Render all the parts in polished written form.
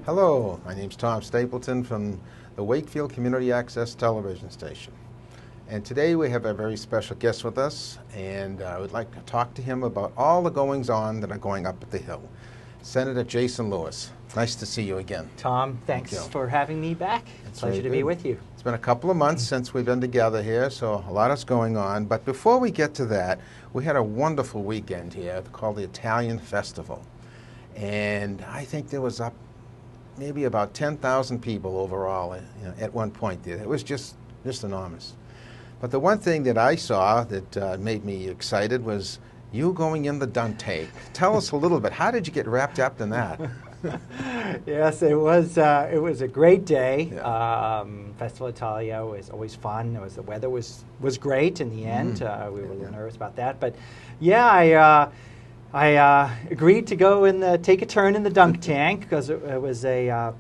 Hello, my name's Tom Stapleton from the Wakefield Community Access Television Station. And today we have a very special guest with us, and I would like to talk to him about all the goings-on that are going up at the Hill. Senator Jason Lewis, nice to see you again. Tom, thanks for having me back. Pleasure to be with you. It's been a couple of months since we've been together here, so a lot is going on. But before we get to that, we had a wonderful weekend here called the Italian Festival. And I think there was maybe about 10,000 people overall at one point there. It was just enormous. But the one thing that I saw that made me excited was you going in the dunk tank. Tell us a little bit. How did you get wrapped up in that? Yes, it was a great day. Yeah. Festival Italia was always fun. The weather was great in the end. We were a little nervous about that, but yeah, I agreed to go and take a turn in the dunk tank because it was a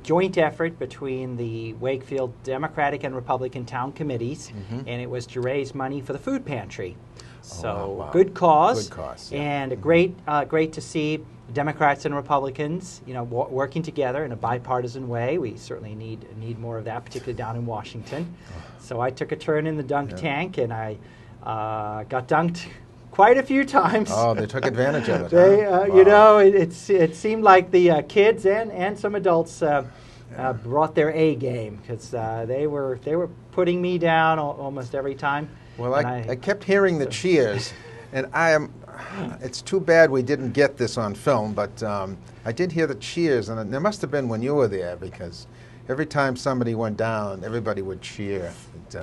joint effort between the Wakefield Democratic and Republican town committees, and it was to raise money for the food pantry. So wow. Good cause, yeah. And great to see Democrats and Republicans, working together in a bipartisan way. We certainly need more of that, particularly down in Washington. So I took a turn in the dunk tank, and I got dunked quite a few times. Oh, they took advantage of it. They, Wow. it seemed like the kids and some adults brought their A game because they were putting me down almost every time. Well, I kept hearing the cheers, and it's too bad we didn't get this on film, but I did hear the cheers, and there must have been when you were there, because every time somebody went down, everybody would cheer.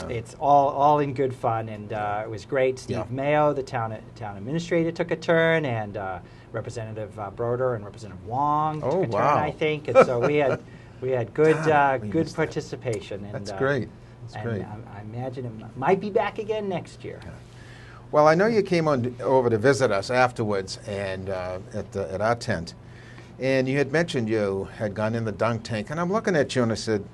It's all in good fun, and it was great. Steve Mayo, the town administrator, took a turn, and Representative Broder and Representative Wong took a turn, I think. And so we had good participation. That's great. Great. I imagine it might be back again next year. Yeah. Well, I know you came over to visit us afterwards, and at our tent, and you had mentioned you had gone in the dunk tank, and I'm looking at you and I said,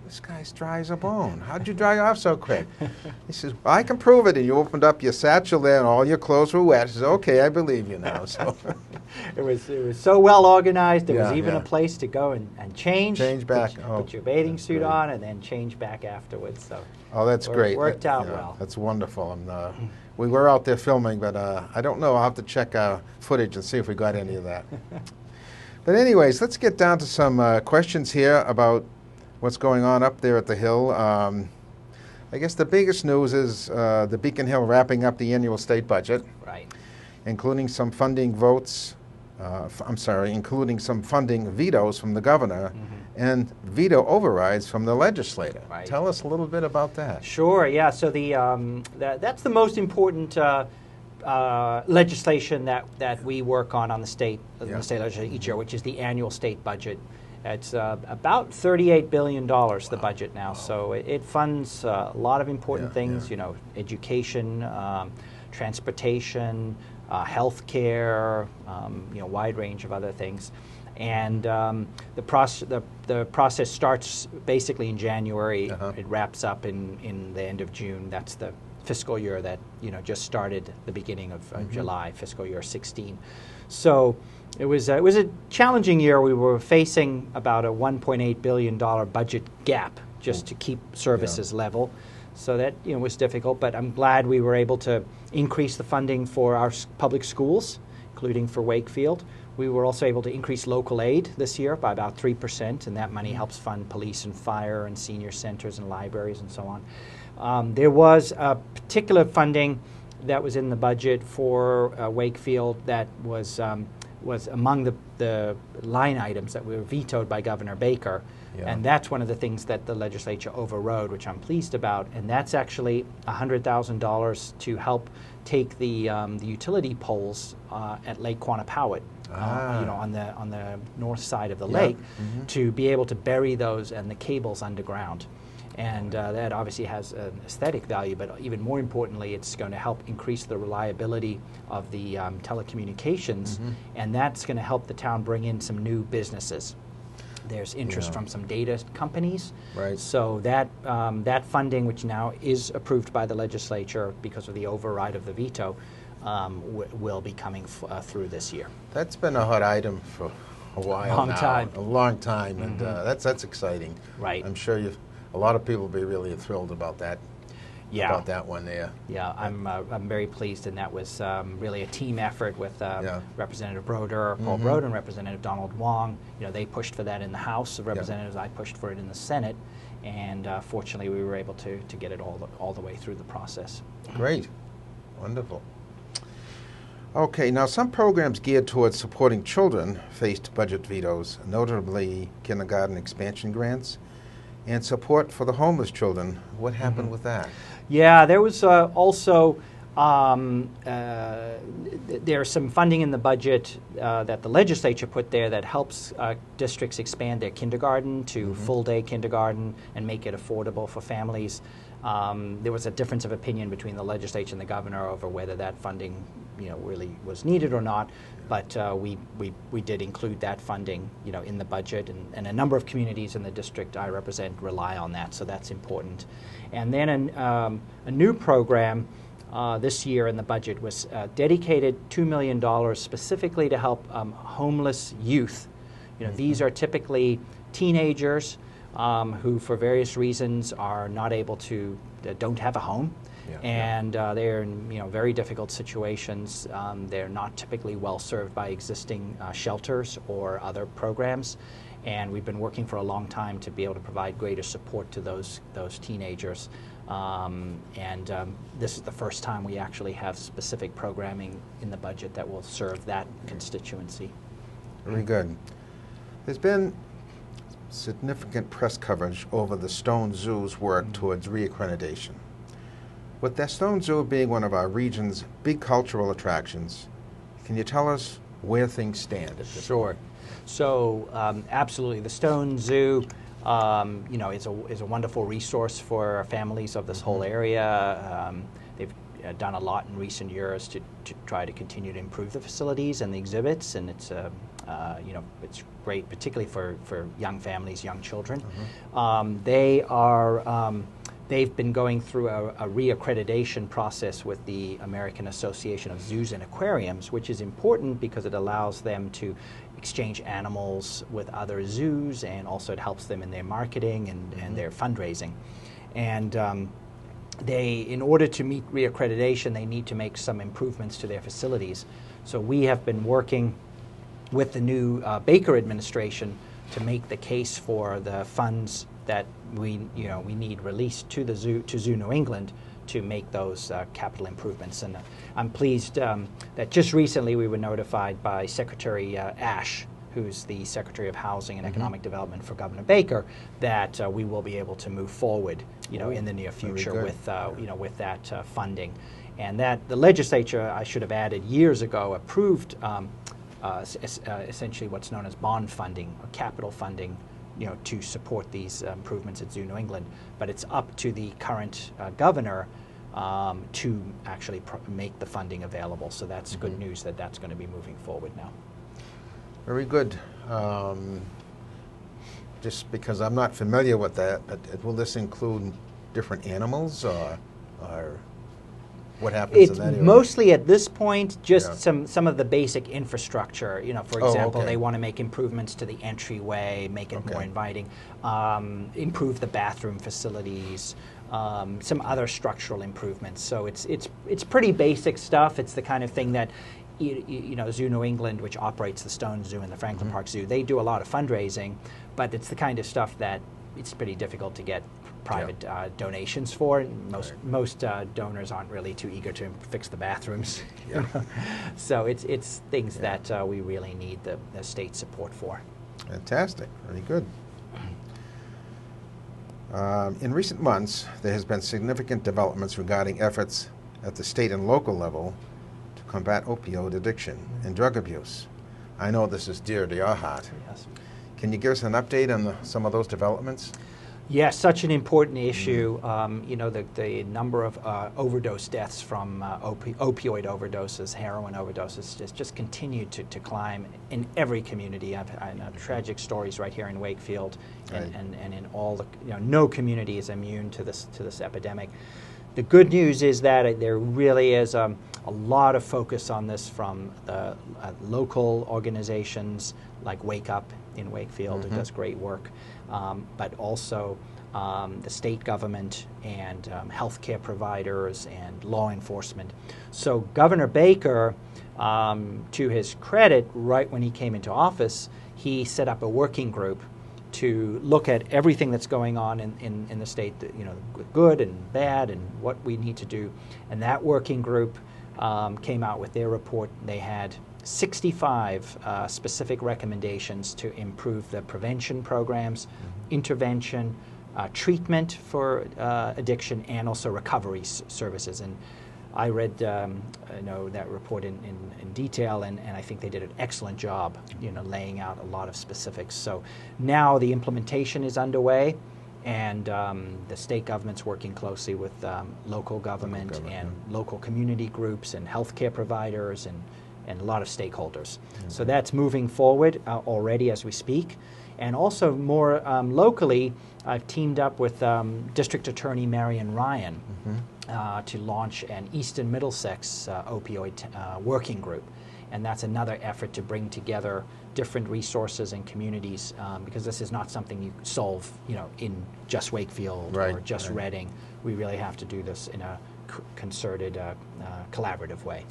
"This guy's dry as a bone. How'd you dry off so quick?" He says, "Well, I can prove it." And you opened up your satchel there, and all your clothes were wet. I said, "Okay, I believe you now." So it was so well organized. There was even a place to go and change. Change back. Put your bathing suit on, and then change back afterwards. So that's great. Worked out well. That's wonderful. And we were out there filming, but I don't know. I'll have to check our footage and see if we got any of that. But anyways, let's get down to some questions here about what's going on up there at the Hill. I guess the biggest news is the Beacon Hill wrapping up the annual state budget, right? Including some funding votes. Including some funding vetoes from the governor and veto overrides from the legislature. Right. Tell us a little bit about that. Sure. Yeah. So that's the most important legislation that we work on the state legislature each year, which is the annual state budget. It's about $38 billion, the budget now. So it funds a lot of important things, education, transportation, health care, wide range of other things. And the process starts basically in January. It wraps up in the end of June. That's the fiscal year that just started the beginning of July, fiscal year 16. So it was a challenging year. We were facing about a $1.8 billion budget gap just to keep services level. So that was difficult, but I'm glad we were able to increase the funding for our public schools, including for Wakefield. We were also able to increase local aid this year by about 3%, and that money helps fund police and fire and senior centers and libraries and so on. There was a particular funding that was in the budget for Wakefield that was among the line items that were vetoed by Governor Baker. And that's one of the things that the legislature overrode, which I'm pleased about. And that's actually $100,000 to help take the utility poles at Lake Quannapowitt, on the north side of the lake, to be able to bury those and the cables underground. And that obviously has an aesthetic value, but even more importantly, it's going to help increase the reliability of the telecommunications, and that's going to help the town bring in some new businesses. There's interest from some data companies. Right. So that funding, which now is approved by the legislature because of the override of the veto, will be coming through this year. That's been a hot item for a while Long now. time. A long time, and that's exciting. Right. I'm sure a lot of people will be really thrilled about that. Yeah. About that one there. Yeah, I'm very pleased, and that was really a team effort with Representative Broder, Paul Broder, and Representative Donald Wong. You know, they pushed for that in the House of Representatives. I pushed for it in the Senate, and fortunately, we were able to get it all the way through the process. Great, wonderful. Okay, now some programs geared towards supporting children faced budget vetoes, notably kindergarten expansion grants and support for the homeless children. What happened with that? Yeah, there was also there's some funding in the budget that the legislature put there that helps districts expand their kindergarten to full-day kindergarten and make it affordable for families. There was a difference of opinion between the legislature and the governor over whether that funding, really was needed or not. But we did include that funding, in the budget, and a number of communities in the district I represent rely on that, so that's important. And then a new program this year in the budget was dedicated $2 million specifically to help homeless youth. These are typically teenagers who, for various reasons, are not able to, don't have a home. And they're in very difficult situations. They're not typically well served by existing shelters or other programs, and we've been working for a long time to be able to provide greater support to those teenagers. This is the first time we actually have specific programming in the budget that will serve that constituency. Very good. There's been significant press coverage over the Stone Zoo's work towards reaccreditation. With the Stone Zoo being one of our region's big cultural attractions, can you tell us where things stand at this point? So, absolutely, the Stone Zoo, is a wonderful resource for families of this whole area. They've done a lot in recent years to try to continue to improve the facilities and the exhibits, and it's it's great, particularly for young families, young children. They've been going through a reaccreditation process with the American Association of Zoos and Aquariums, which is important because it allows them to exchange animals with other zoos, and also it helps them in their marketing and their fundraising. And in order to meet reaccreditation, they need to make some improvements to their facilities. So we have been working with the new Baker administration to make the case for the funds that we need released to the zoo, to Zoo New England, to make those capital improvements. And I'm pleased that just recently we were notified by Secretary Ash, who's the Secretary of Housing and Economic Development for Governor Baker, that we will be able to move forward, in the near future with with that funding. And that the legislature, I should have added, years ago approved essentially what's known as bond funding or capital funding, to support these improvements at Zoo New England. But it's up to the current governor to actually make the funding available. So that's good news that that's going to be moving forward now. Very good. Just because I'm not familiar with that, will this include different animals or what happens in that area? Mostly at this point, just some of the basic infrastructure. For example, they want to make improvements to the entryway, make it more inviting, improve the bathroom facilities, some other structural improvements. So it's pretty basic stuff. It's the kind of thing that Zoo New England, which operates the Stone Zoo and the Franklin Park Zoo, they do a lot of fundraising, but it's the kind of stuff that it's pretty difficult to get private donations for. Most donors aren't really too eager to fix the bathrooms. So it's things that we really need the state support for. Fantastic. Very good. In recent months, there has been significant developments regarding efforts at the state and local level to combat opioid addiction and drug abuse. I know this is dear to your heart. Yes. Can you give us an update on some of those developments? Yes, such an important issue. The number of overdose deaths from opioid overdoses, heroin overdoses, just continued to climb in every community. I have tragic stories right here in Wakefield, and in all the no community is immune to this epidemic. the good news is that there really is a lot of focus on this from local organizations like Wake Up in Wakefield, who does great work, but also the state government and healthcare providers and law enforcement. So Governor Baker, to his credit, right when he came into office, he set up a working group to look at everything that's going on in the state, good and bad, and what we need to do. And that working group came out with their report. They had 65 specific recommendations to improve the prevention programs, intervention, treatment for addiction, and also recovery services. And I read that report in detail, and I think they did an excellent job, laying out a lot of specifics. So now the implementation is underway, and the state government's working closely with local government and local community groups and healthcare providers and a lot of stakeholders. So that's moving forward already as we speak. And also more locally, I've teamed up with District Attorney Marion Ryan to launch an Eastern Middlesex opioid working group. And that's another effort to bring together different resources and communities, because this is not something you solve, in just Wakefield or just Reading. We really have to do this in a concerted, collaborative way.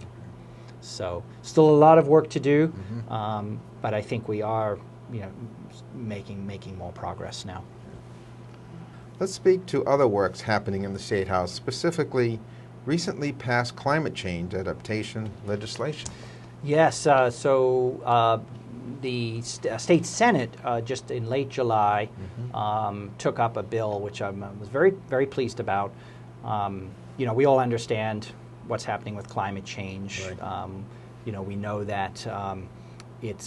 So still a lot of work to do, but I think we are, making more progress now. Let's speak to other works happening in the State House, specifically recently passed climate change adaptation legislation. Yes, so the State Senate just in late July took up a bill which I was very, very pleased about. We all understand what's happening with climate change. We know that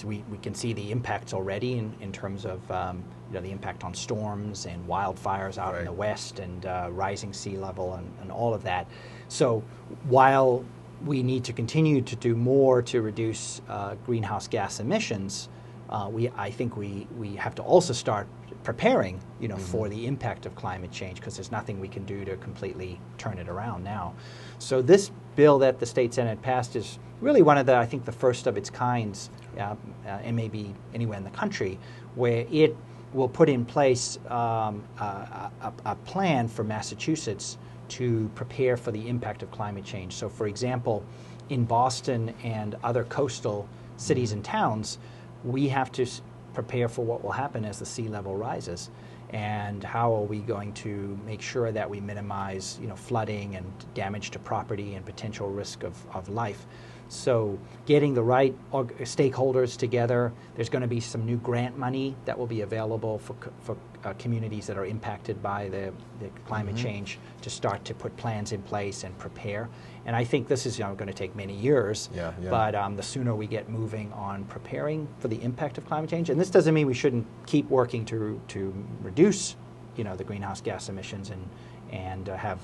we can see the impacts already in terms of the impact on storms and wildfires out in the west, and rising sea level and all of that. So while we need to continue to do more to reduce greenhouse gas emissions, I think we have to also start preparing for the impact of climate change, because there's nothing we can do to completely turn it around now. So this bill that the State Senate passed is really one of I think the first of its kinds, and maybe anywhere in the country, where it will put in place a plan for Massachusetts to prepare for the impact of climate change. So for example, in Boston and other coastal cities and towns, we have to prepare for what will happen as the sea level rises. And how are we going to make sure that we minimize flooding and damage to property and potential risk of life? So getting the right stakeholders together. There's going to be some new grant money that will be available for communities that are impacted by the climate change, to start to put plans in place and prepare. And I think this is going to take many years, but the sooner we get moving on preparing for the impact of climate change, and this doesn't mean we shouldn't keep working to reduce the greenhouse gas emissions and have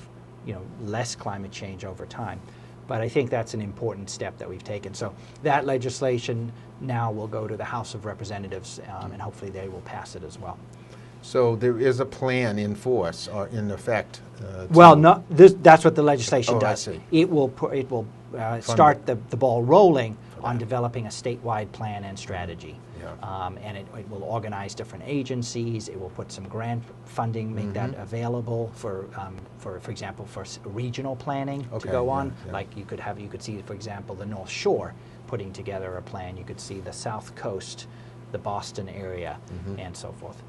less climate change over time. But I think that's an important step that we've taken. So that legislation now will go to the House of Representatives, and hopefully they will pass it as well. So there is a plan in force or in effect? Well, no, that's what the legislation does. I see. It will start the ball rolling on developing a statewide plan and strategy. And it will organize different agencies. It will put some grant funding, make that available for example, for regional planning to go on. Like you could see, for example, the North Shore putting together a plan. You could see the South Coast, the Boston area, and so forth.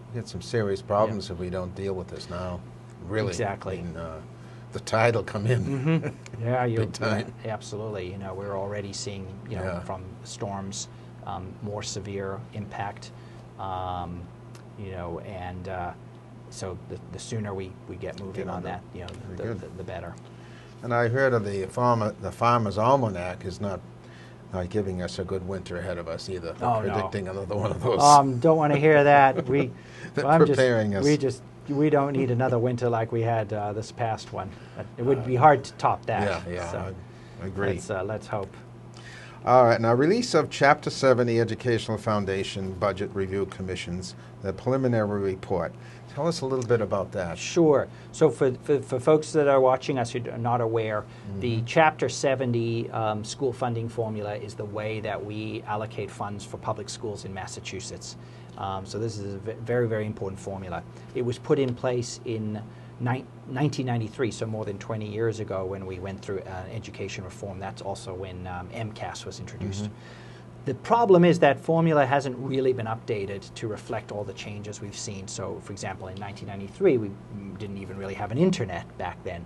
We get some serious problems if we don't deal with this now. Really. Exactly. The tide will come in. Big time. Absolutely. We're already seeing, from storms, more severe impact, and so the sooner we get moving on that, the better. And I heard of the Farmer's Almanac is not giving us a good winter ahead of us either. They're predicting another one of those. Don't want to hear that. Preparing us. We don't need another winter like we had this past one. It would be hard to top that. So I agree. Let's hope. All right, now release of Chapter 70 Educational Foundation Budget Review Commission's, the preliminary report. Tell us a little bit about that. Sure. So for folks that are watching us who are not aware, the Chapter 70 school funding formula is the way that we allocate funds for public schools in Massachusetts. So this is a very, very important formula. It was put in place in 1993, so more than 20 years ago, when we went through education reform. That's also when MCAS was introduced. The problem is that formula hasn't really been updated to reflect all the changes we've seen. So, for example, in 1993, we didn't even really have an internet back then.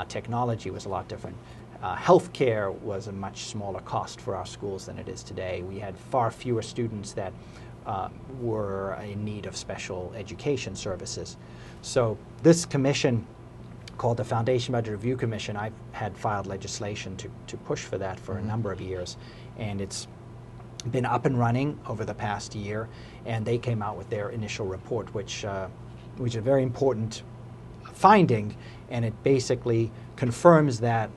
Technology was a lot different. Healthcare was a much smaller cost for our schools than it is today. We had far fewer students that were in need of special education services. So this commission, called the Foundation Budget Review Commission, I've had filed legislation to push for that for a number of years, and it's been up and running over the past year, and they came out with their initial report, which is a very important finding, and it basically confirms that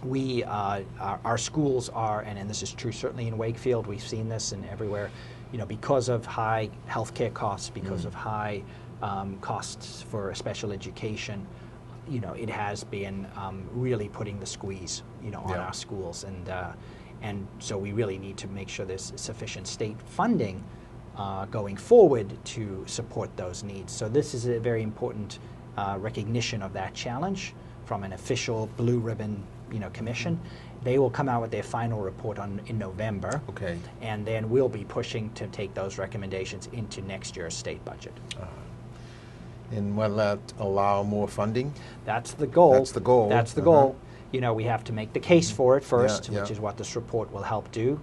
we, our schools are, and this is true certainly in Wakefield, we've seen this and everywhere, because of high healthcare costs, because of high costs for special education, it has been really putting the squeeze, on our schools, and so we really need to make sure there's sufficient state funding going forward to support those needs. So this is a very important recognition of that challenge from an official blue ribbon, commission. They will come out with their final report in November. Okay. And then we'll be pushing to take those recommendations into next year's state budget. And will that allow more funding? That's the goal. That's the goal. That's the goal. We have to make the case for it first, Yeah. which is what this report will help do.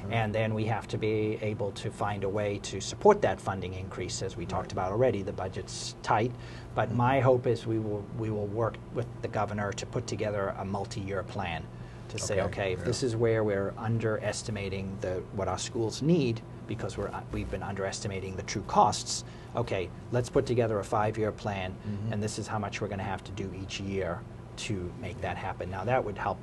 And then we have to be able to find a way to support that funding increase. As we talked about already, the budget's tight. But my hope is we will work with the governor to put together a multi-year plan to say, okay, if this is where we're underestimating what our schools need because we've been underestimating the true costs, okay, let's put together a 5-year plan, and this is how much we're going to have to do each year to make that happen. Now that would help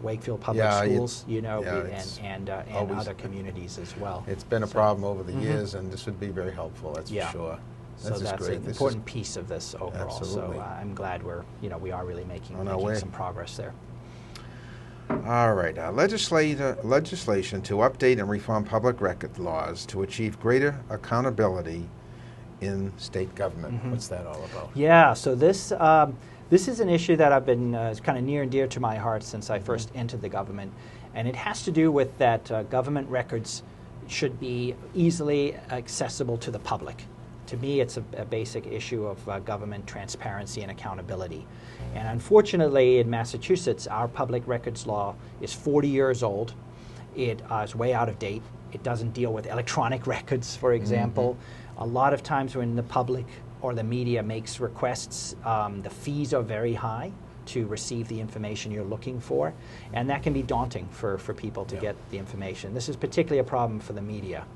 Wakefield Public Schools, and other communities as well. It's been a problem over the years, and this would be very helpful. That's for sure. So that's an important piece of this overall. Absolutely. So I'm glad we are really making some progress there. All right, legislation to update and reform public record laws to achieve greater accountability in state government. What's that all about? Yeah, so this is an issue that I've been kind of near and dear to my heart since I first entered the government, and it has to do with that government records should be easily accessible to the public. To me, it's a basic issue of government transparency and accountability. And unfortunately, in Massachusetts, our public records law is 40 years old. It is way out of date. It doesn't deal with electronic records, for example. A lot of times when the public or the media makes requests, the fees are very high to receive the information you're looking for, and that can be daunting for people to get the information. This is particularly a problem for the media,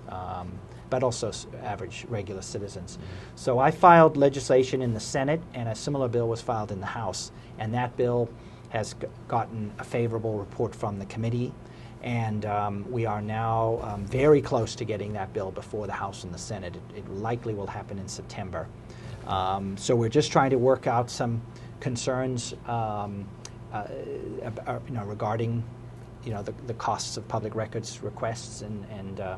but also average regular citizens. So I filed legislation in the Senate, and a similar bill was filed in the House, and that bill has gotten a favorable report from the committee, and we are now very close to getting that bill before the House and the Senate. It likely will happen in September. So we're just trying to work out some concerns regarding the costs of public records requests and a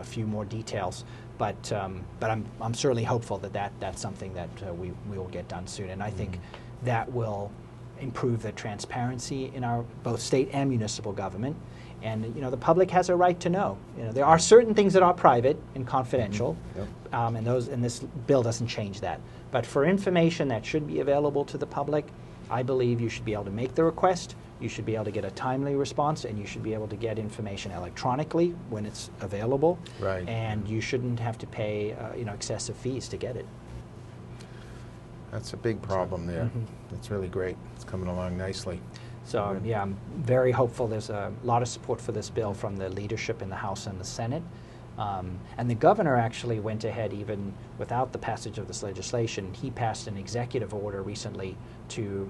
few more details, but I'm certainly hopeful that's something that we will get done soon, and I think that will improve the transparency in our both state and municipal government, and the public has a right to know. There are certain things that are private and confidential, and this bill doesn't change that. But for information that should be available to the public, I believe you should be able to make the request. You should be able to get a timely response, and you should be able to get information electronically when it's available. Right. And you shouldn't have to pay excessive fees to get it. That's a big problem there. That's really great. It's coming along nicely. So yeah, I'm very hopeful. There's a lot of support for this bill from the leadership in the House and the Senate. And the governor actually went ahead, even without the passage of this legislation. He passed an executive order recently to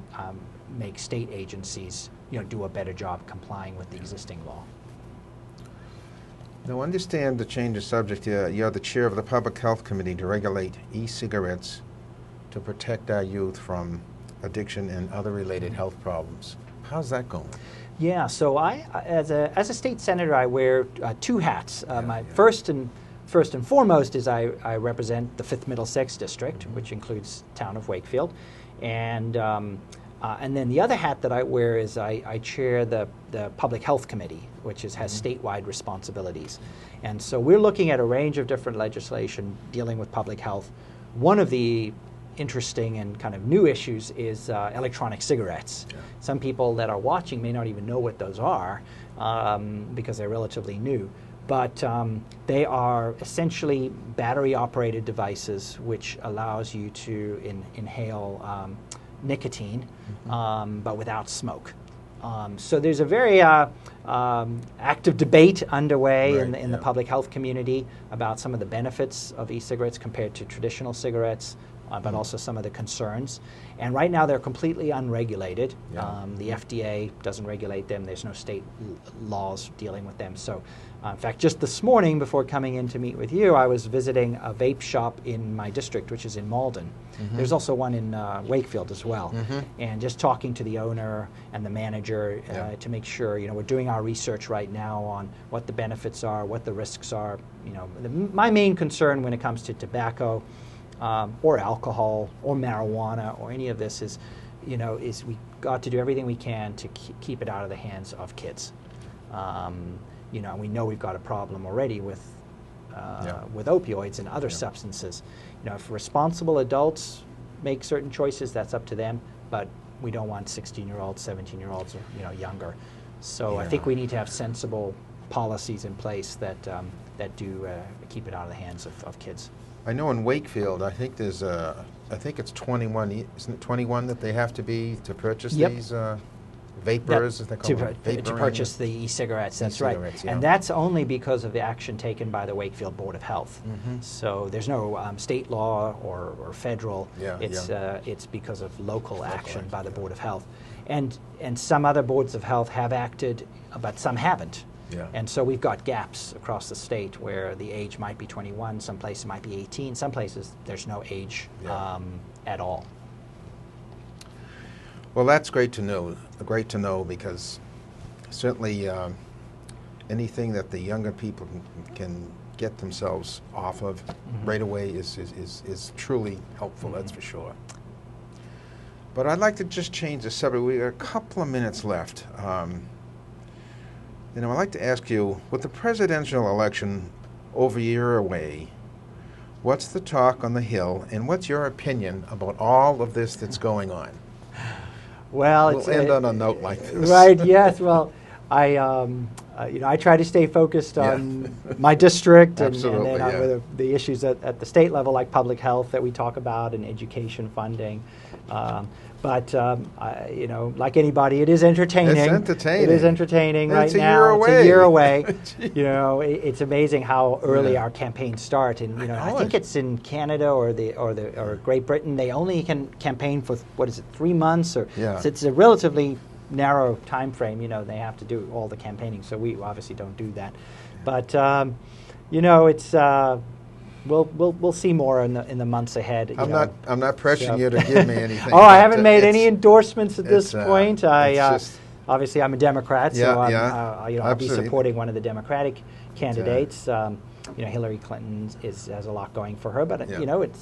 make state agencies do a better job complying with the existing law. Now, understand, to change the subject here, you're the chair of the Public Health Committee to regulate e-cigarettes to protect our youth from addiction and other related health problems. How's that going? Yeah, so as a state senator, I wear two hats. My first and foremost is I represent the 5th Middlesex District, which includes town of Wakefield, and then the other hat that I wear is I chair the Public Health Committee, which has statewide responsibilities. And so we're looking at a range of different legislation dealing with public health. One of the interesting and kind of new issues is electronic cigarettes. Yeah. Some people that are watching may not even know what those are because they're relatively new. But they are essentially battery-operated devices which allows you to inhale nicotine, but without smoke. So there's a very active debate underway in the public health community about some of the benefits of e-cigarettes compared to traditional cigarettes, but also some of the concerns. And right now they're completely unregulated. The FDA doesn't regulate them. There's no state laws dealing with them. So in fact, just this morning before coming in to meet with you, I was visiting a vape shop in my district, which is in Malden. There's also one in Wakefield as well. And just talking to the owner and the manager to make sure, we're doing our research right now on what the benefits are, what the risks are. My main concern when it comes to tobacco or alcohol or marijuana or any of this is we got to do everything we can to keep it out of the hands of kids. We know we've got a problem already with opioids and other substances. If responsible adults make certain choices, that's up to them, but we don't want 16-year-olds, 17-year-olds, or younger. So I think we need to have sensible policies in place that do keep it out of the hands of kids. I know in Wakefield, I think there's I think it's 21, isn't it 21 that they have to be to purchase these vapors, as they call them? To purchase the e-cigarettes, that's right. And that's only because of the action taken by the Wakefield Board of Health. So there's no state law or federal. It's because of local action by the Board of Health. And some other boards of health have acted, but some haven't. And so we've got gaps across the state where the age might be 21, some places might be 18, some places there's no age at all. Well, that's great to know. Great to know, because certainly anything that the younger people can get themselves off of right away is truly helpful. That's for sure. But I'd like to just change the subject. We got a couple of minutes left. I'd like to ask you, with the presidential election over a year away, what's the talk on the Hill, and what's your opinion about all of this that's going on? Well, we'll end on a note like this. Right, yes. Well, I try to stay focused on my district and then on the issues at the state level, like public health that we talk about and education funding. But like anybody, it is entertaining. It's entertaining. It is entertaining right now. It's a year away. It's amazing how early our campaigns start. And I think it's in Canada or Great Britain. They only can campaign for 3 months or so it's a relatively narrow time frame. They have to do all the campaigning. So we obviously don't do that. But it's. We'll see more in the months ahead. I'm not pressuring you to give me anything. I haven't made any endorsements at this point. Obviously I'm a Democrat, so I'll be supporting one of the Democratic candidates. Hillary Clinton has a lot going for her, but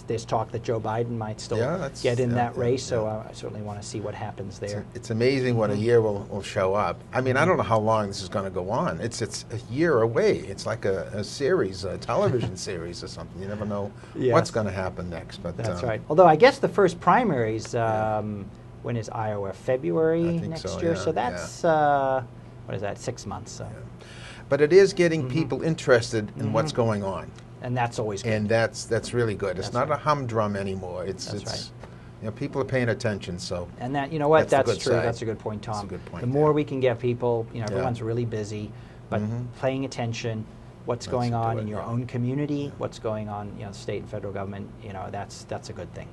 there's talk that Joe Biden might still get in that race. So I certainly want to see what happens there. It's amazing what a year will show up. I mean, I don't know how long this is going to go on. It's a year away. It's like a series, a television series or something. You never know what's going to happen next. But that's right. Although I guess the first primaries, when is Iowa? February next year. So that's what is that? 6 months. So. But it is getting people interested in what's going on, and that's always good. And that's really good. It's not a humdrum anymore. It's people are paying attention. So and that's true. Side. That's a good point, Tom. That's a good point. The more we can get people, everyone's really busy, but paying attention, what's going on in your own community, what's going on, state and federal government, that's a good thing.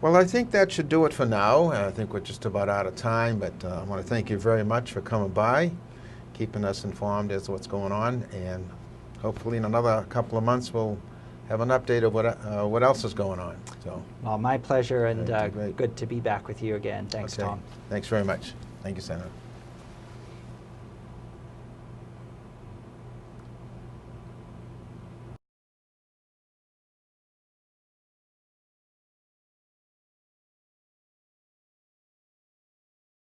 Well, I think that should do it for now. I think we're just about out of time, but I want to thank you very much for coming by, keeping us informed as to what's going on, and hopefully in another couple of months we'll have an update of what else is going on. So, Well, my pleasure, and Okay, great. good to be back with you again. Thanks, okay. Tom. Thanks very much. Thank you, Senator.